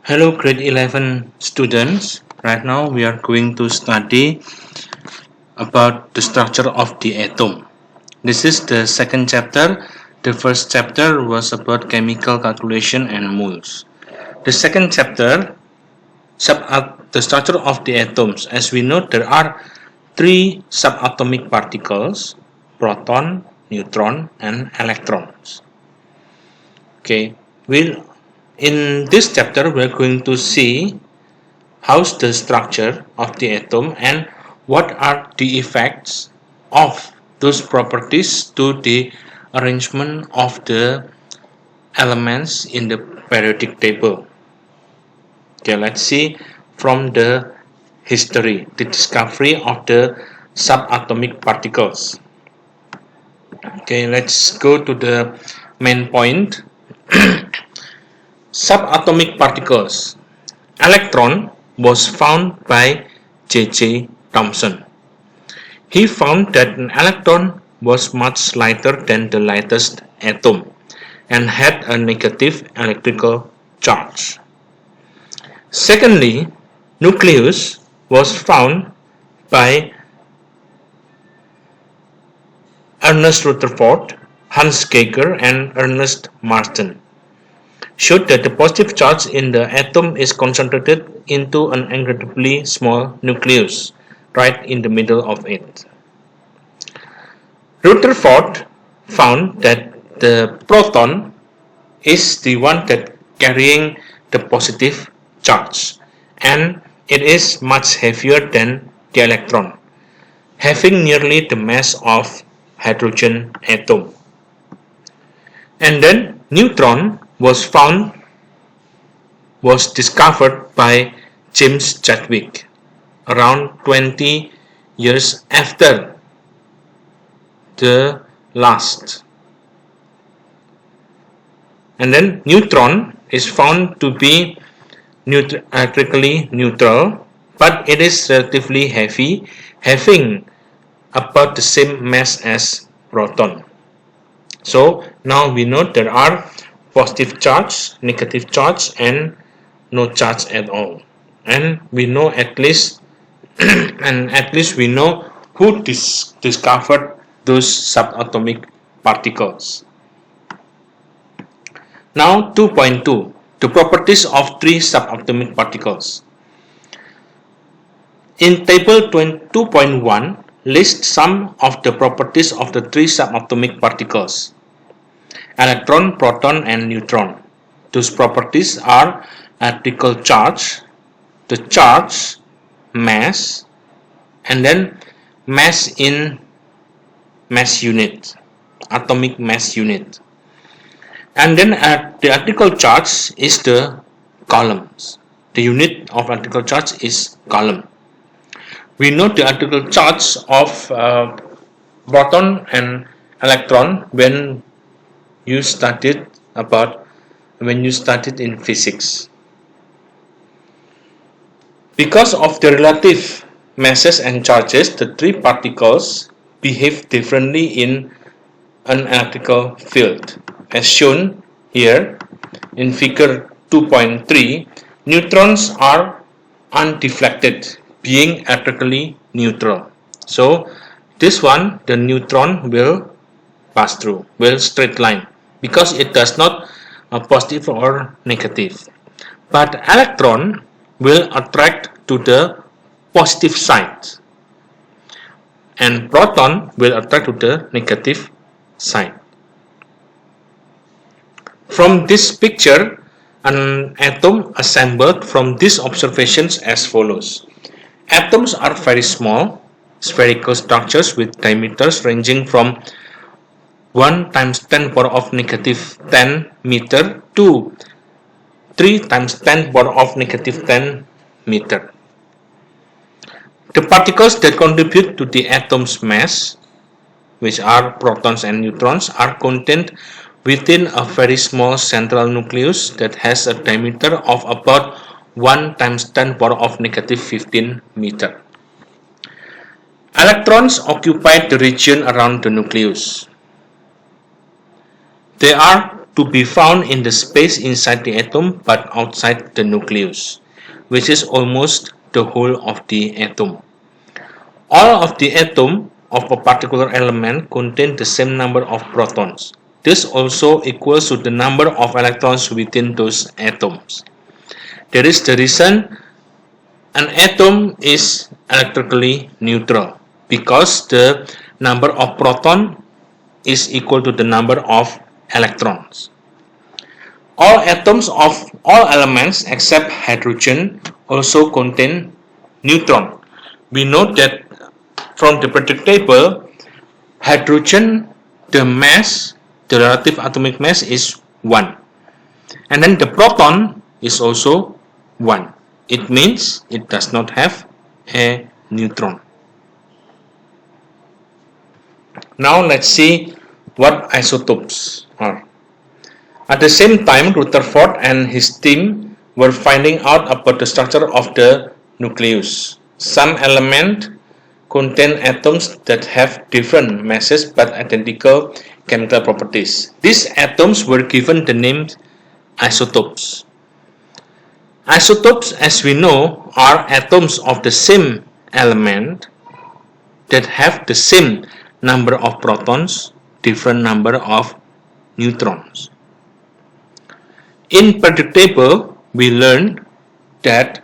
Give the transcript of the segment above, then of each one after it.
Hello grade 11 students. Right now we are going to study about the structure of the atom. This is the second chapter. The first chapter was about chemical calculation and moles. The second chapter the structure of the atoms. As we know, there are three subatomic particles: proton, neutron, and electrons. Okay, we'll in this chapter we're going to see how's the structure of the atom and what are the effects of those properties to the arrangement of the elements in the periodic table. Okay, let's see from the history, the discovery of the subatomic particles. Okay, let's go to the main point. Subatomic particles. Electron was found by J.J. Thomson. He found that an electron was much lighter than the lightest atom and had a negative electrical charge. Secondly, nucleus was found by Ernest Rutherford, Hans Geiger, and Ernest Marsden. Showed that the positive charge in the atom is concentrated into an incredibly small nucleus, right in the middle of it. Rutherford found that the proton is the one that carrying the positive charge, and it is much heavier than the electron, having nearly the mass of hydrogen atom. And then neutron was discovered by James Chadwick around 20 years after the last. And then neutron is found to be electrically neutral, but it is relatively heavy, having about the same mass as proton. So now we know there are positive charge, negative charge, and no charge at all. And we know at least we know who discovered those subatomic particles. Now 2.2, the properties of three subatomic particles. In table 2.1, list some of the properties of the three subatomic particles: electron, proton, and neutron. Those properties are electrical charge, the charge, mass, and then mass in mass unit, atomic mass unit. And then the electrical charge is the coulombs. The unit of electrical charge is coulomb. We know the electrical charge of proton and electron when you studied in physics. Because of the relative masses and charges, the three particles behave differently in an electrical field. As shown here in figure 2.3, neutrons are undeflected, being electrically neutral. So this one, the neutron will pass through, will straight line, because it does not positive or negative. But electron will attract to the positive side, and proton will attract to the negative side. From this picture, an atom assembled from these observations as follows. Atoms are very small, spherical structures with diameters ranging from 1 times 10 power of negative 10 meter to 3 times 10 power of negative 10 meter. The particles that contribute to the atom's mass, which are protons and neutrons, are contained within a very small central nucleus that has a diameter of about 1 times 10 power of negative 15 meter. Electrons occupy the region around the nucleus. They are to be found in the space inside the atom but outside the nucleus, which is almost the whole of the atom. All of the atoms of a particular element contain the same number of protons. This also equals to the number of electrons within those atoms. That is the reason an atom is electrically neutral, because the number of protons is equal to the number of electrons. All atoms of all elements except hydrogen also contain neutron. We know that from the periodic table, hydrogen, the mass, the relative atomic mass is 1. And then the proton is also 1. It means it does not have a neutron. Now let's see what isotopes are. At the same time, Rutherford and his team were finding out about the structure of the nucleus. Some elements contain atoms that have different masses but identical chemical properties. These atoms were given the name isotopes. Isotopes, as we know, are atoms of the same element that have the same number of protons, different number of neutrons. In periodic table, we learned that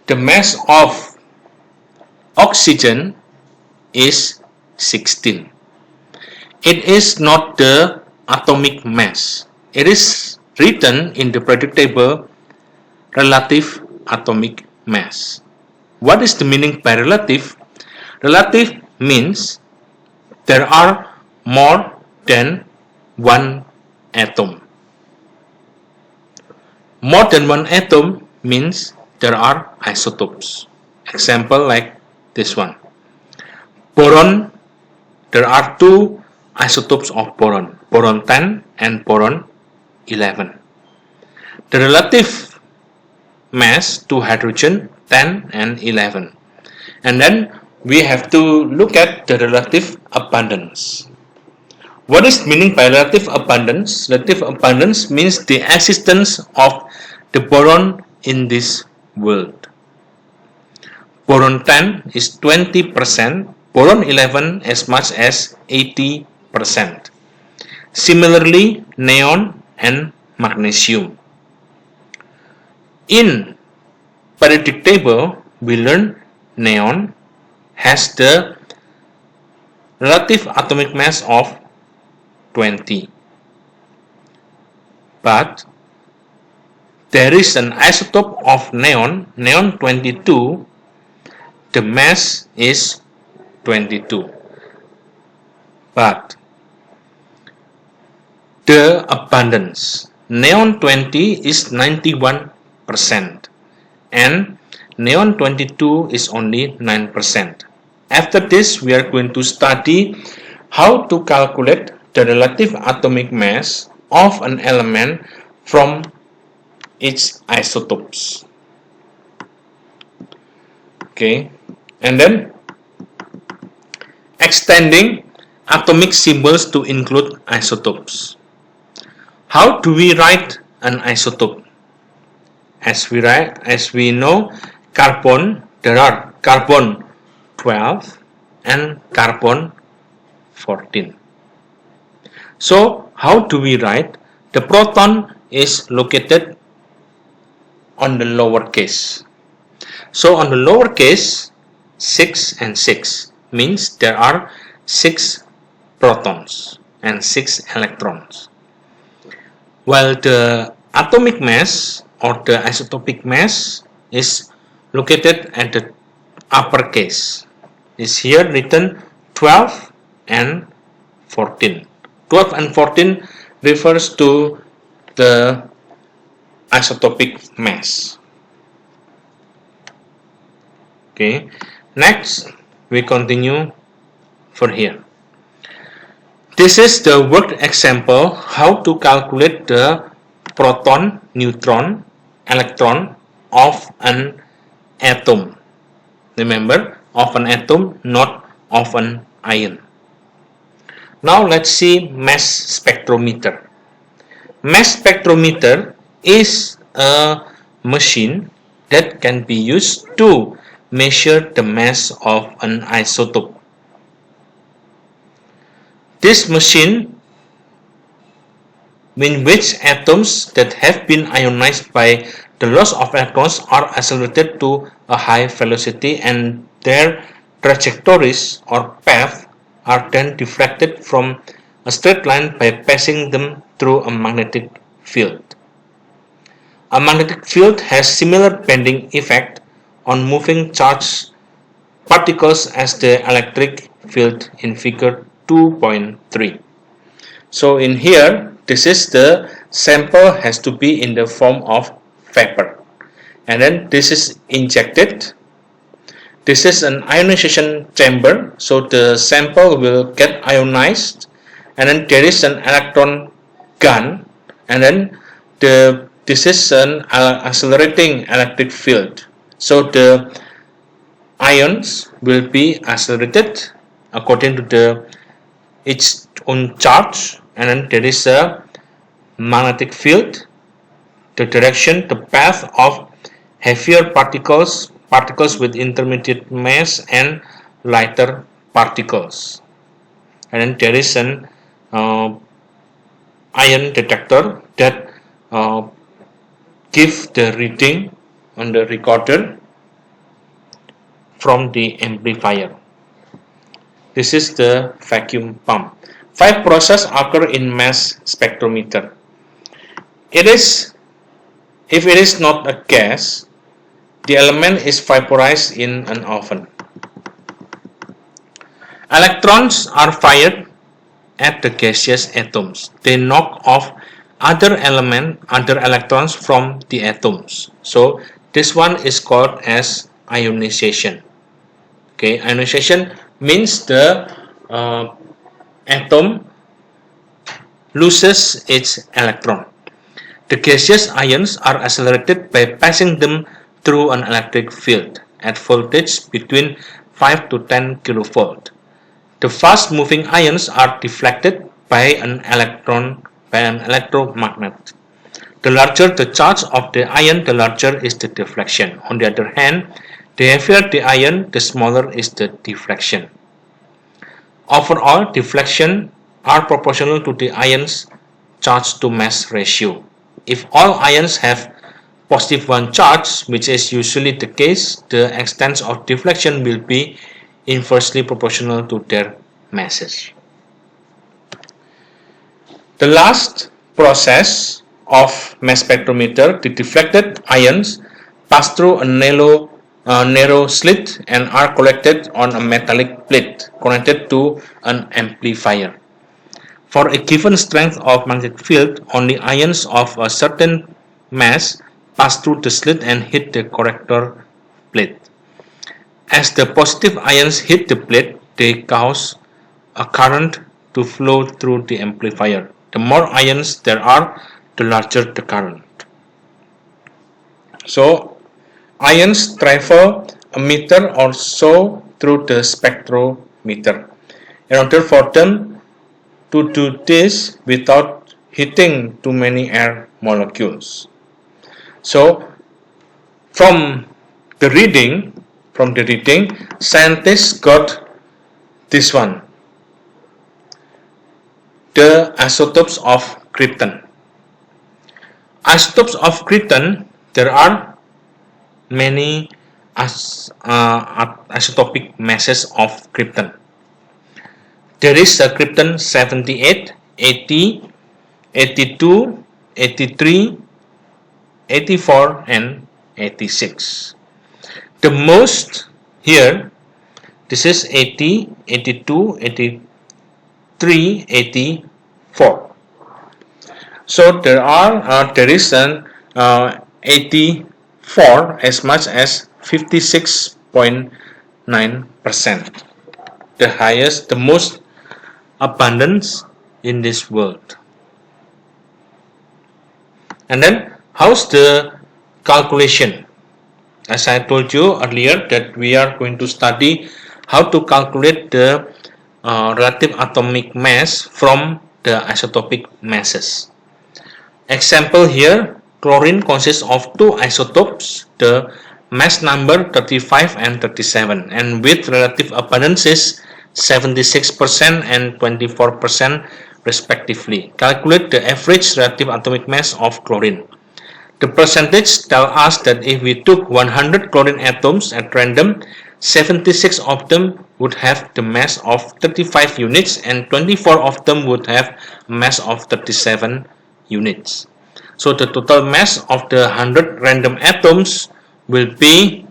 the mass of oxygen is 16. It is not the atomic mass. It is written in the periodic table relative atomic mass. What is the meaning by relative? Relative means there are more than one atom. More than one atom means there are isotopes. Example like this one. Boron, there are two isotopes of boron, boron 10 and boron 11. The relative mass to hydrogen 10 and 11. And then we have to look at the relative abundance. What is meaning by relative abundance? Relative abundance means the existence of the boron in this world. Boron 10 is 20%, boron 11 as much as 80%. Similarly, neon and magnesium. In periodic table, we learn neon has the relative atomic mass of 20. But there is an isotope of neon, neon 22, the mass is 22. But the abundance, neon 20 is 91% and neon 22 is only 9%. After this, we are going to study how to calculate the relative atomic mass of an element from its isotopes. Okay, and then extending atomic symbols to include isotopes. How do we write an isotope? As we know, carbon, there are carbon 12 and carbon 14. So how do we write? The proton is located on the lower case. So on the lower case, 6 and 6 means there are 6 protons and 6 electrons. While the atomic mass or the isotopic mass is located at the upper case. Is here written 12 and 14. 12 and 14 refers to the isotopic mass. Okay, next we continue for here. This is the worked example how to calculate the proton, neutron, electron of an atom. Remember, of an atom, not of an ion. Now let's see mass spectrometer. Mass spectrometer is a machine that can be used to measure the mass of an isotope. This machine, in which atoms that have been ionized by the loss of electrons are accelerated to a high velocity, and their trajectories or path are then deflected from a straight line by passing them through a magnetic field. A magnetic field has similar bending effect on moving charged particles as the electric field in figure 2.3. So in here, this is the sample has to be in the form of vapor, and then this is injected. This is an ionization chamber, so the sample will get ionized, and then there is an electron gun, and then this is an accelerating electric field. So the ions will be accelerated according to its own charge, and then there is a magnetic field, the direction, the path of heavier particles with intermediate mass, and lighter particles. And then there is an ion detector that gives the reading on the recorder from the amplifier. This is the vacuum pump. 5 processes occur in mass spectrometer. If it is not a gas, the element is vaporized in an oven. Electrons are fired at the gaseous atoms. They knock off other electrons from the atoms. So this one is called as ionization. Okay, ionization means the atom loses its electron. The gaseous ions are accelerated by passing them through an electric field at voltage between 5 to 10 kilovolt. The fast-moving ions are deflected by an electromagnet. The larger the charge of the ion, the larger is the deflection. On the other hand, the heavier the ion, the smaller is the deflection. Overall, deflection are proportional to the ion's charge to mass ratio. If all ions have positive 1 charge, which is usually the case, the extent of deflection will be inversely proportional to their masses. The last process of mass spectrometer, the deflected ions pass through a narrow slit and are collected on a metallic plate connected to an amplifier. For a given strength of magnetic field, only ions of a certain mass pass through the slit and hit the corrector plate. As the positive ions hit the plate, they cause a current to flow through the amplifier. The more ions there are, the larger the current. So, ions travel a meter or so through the spectrometer. In order for them to do this without hitting too many air molecules. So, from the reading, scientists got this one, the isotopes of krypton. Isotopes of krypton, there are many isotopic masses of krypton. There is a krypton 78, 80, 82, 83, 84 and 86. The most here, this is 80, 82, 83, 84. So there is an 84 as much as 56.9%. The highest, the most abundance in this world. And then how's the calculation? As I told you earlier that we are going to study how to calculate the relative atomic mass from the isotopic masses. Example here, chlorine consists of two isotopes, the mass number 35 and 37, and with relative abundances 76% and 24% respectively. Calculate the average relative atomic mass of chlorine. The percentage tells us that if we took 100 chlorine atoms at random, 76 of them would have the mass of 35 units and 24 of them would have mass of 37 units. So the total mass of the 100 random atoms will be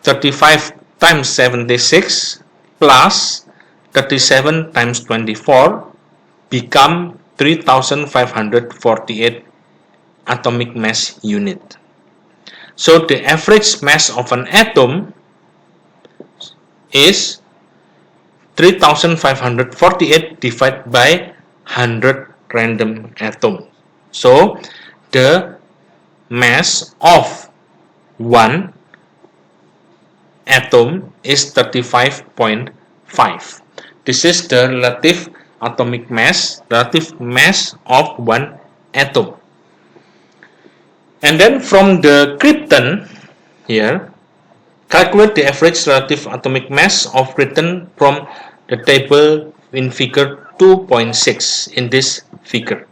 35 times 76 plus 37 times 24 become 3548 atomic mass unit. So the average mass of an atom is 3548 divided by 100 random atoms. So the mass of one atom is 35.5. This is the relative atomic mass, relative mass of one atom. And then from the krypton here, calculate the average relative atomic mass of krypton from the table in figure 2.6 in this figure.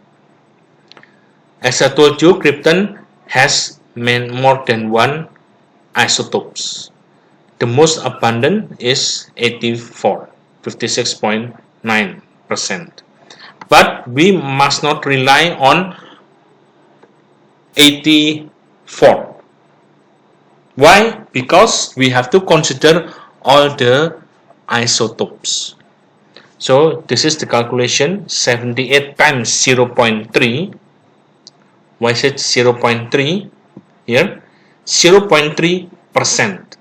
As I told you, krypton has more than one isotopes. The most abundant is 84, 56.9%. But we must not rely on 84. Why? Because we have to consider all the isotopes. So this is the calculation, 78 times 0.3. Why is it 0.3 here? 0.3%.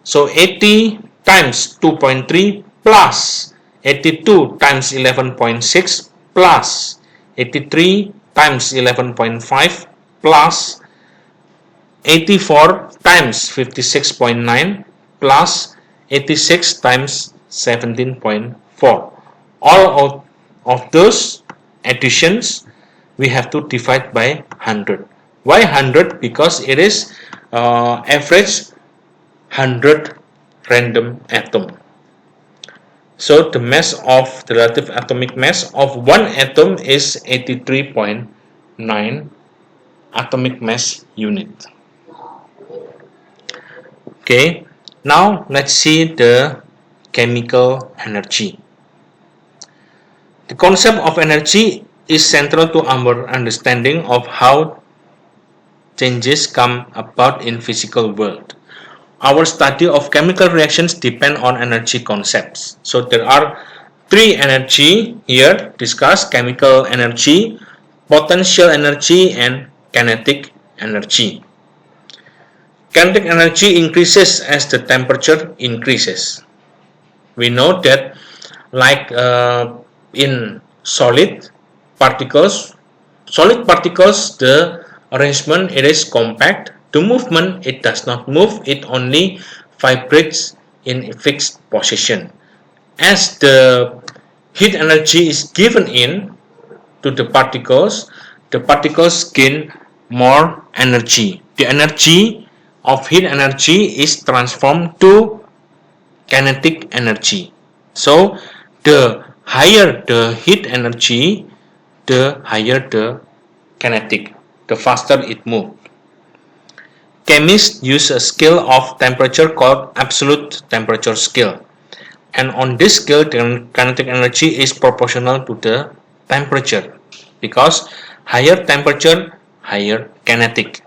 So 80 times 2.3 plus 82 times 11.6 plus 83 times 11.5 plus 84 times 56.9 plus 86 times 17.4. All of those additions we have to divide by 100. Why 100? Because it is average 100 random atom. So the mass of the relative atomic mass of one atom is 83.9 atomic mass unit. Okay, now let's see the chemical energy. The concept of energy is central to our understanding of how changes come about in physical world. Our study of chemical reactions depend on energy concepts. So there are three energy here discussed: chemical energy, potential energy, and kinetic energy. Kinetic energy increases as the temperature increases. We know that like in solid particles, the arrangement it is compact. The movement, it does not move, it only vibrates in a fixed position. As the heat energy is given in to the particles gain more energy. The energy of heat energy is transformed to kinetic energy. So the higher the heat energy, the higher the kinetic, the faster it moves. Chemists use a scale of temperature called absolute temperature scale, and on this scale the kinetic energy is proportional to the temperature, because higher temperature, higher kinetic.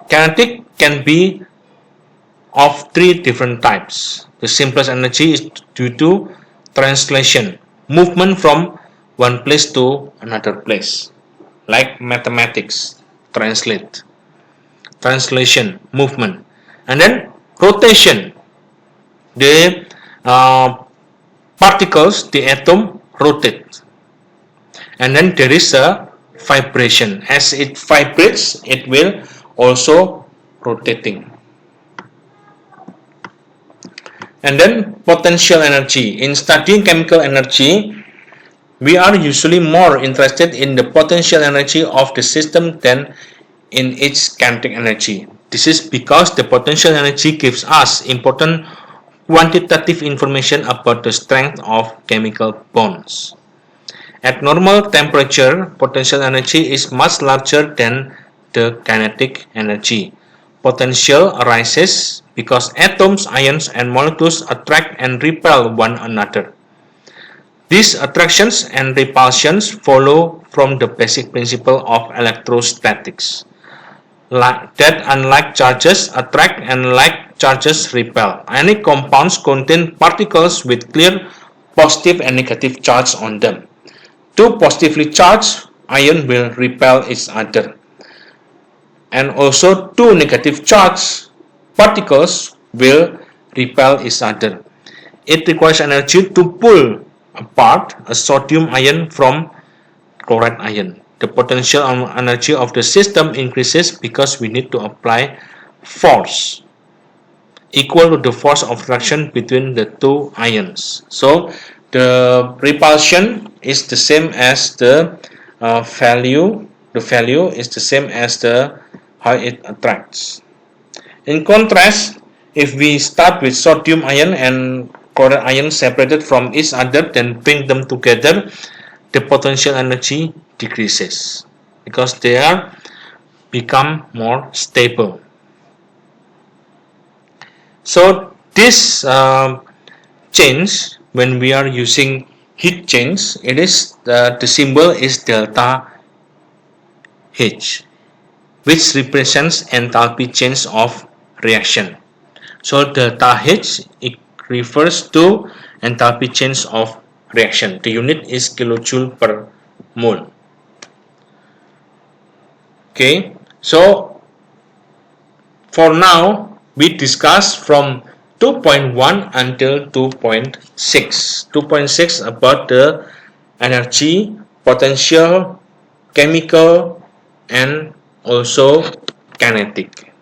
Kinetic can be of three different types. The simplest energy is due to translation, movement from one place to another place, like mathematics, translation, movement. And then rotation, the particles, the atom rotate. And then there is a vibration. As it vibrates, it will also rotating. And then potential energy. In studying chemical energy, We are usually more interested in the potential energy of the system than in its kinetic energy. This is because the potential energy gives us important quantitative information about the strength of chemical bonds. At normal temperature, potential energy is much larger than the kinetic energy. Potential arises because atoms, ions, and molecules attract and repel one another. These attractions and repulsions follow from the basic principle of electrostatics, that unlike charges attract and like charges repel. Any compounds contain particles with clear positive and negative charge on them. Two positively charged ions will repel each other, and also two negative charged particles will repel each other. It requires energy to pull apart a sodium ion from chloride ion. The potential energy of the system increases because we need to apply force equal to the force of attraction between the two ions. So the repulsion is the same as the value. The value is the same as the how it attracts. In contrast, if we start with sodium ion and chloride ion separated from each other, then bring them together, the potential energy decreases because they are become more stable. So this change, when we are using heat change, it is the symbol is delta H, which represents enthalpy change of reaction. So delta H, it refers to enthalpy change of reaction. The unit is kilojoule per mole. Okay, so for now we discuss from 2.1 until 2.6. 2.6 about the energy, potential, chemical, and also kinetic.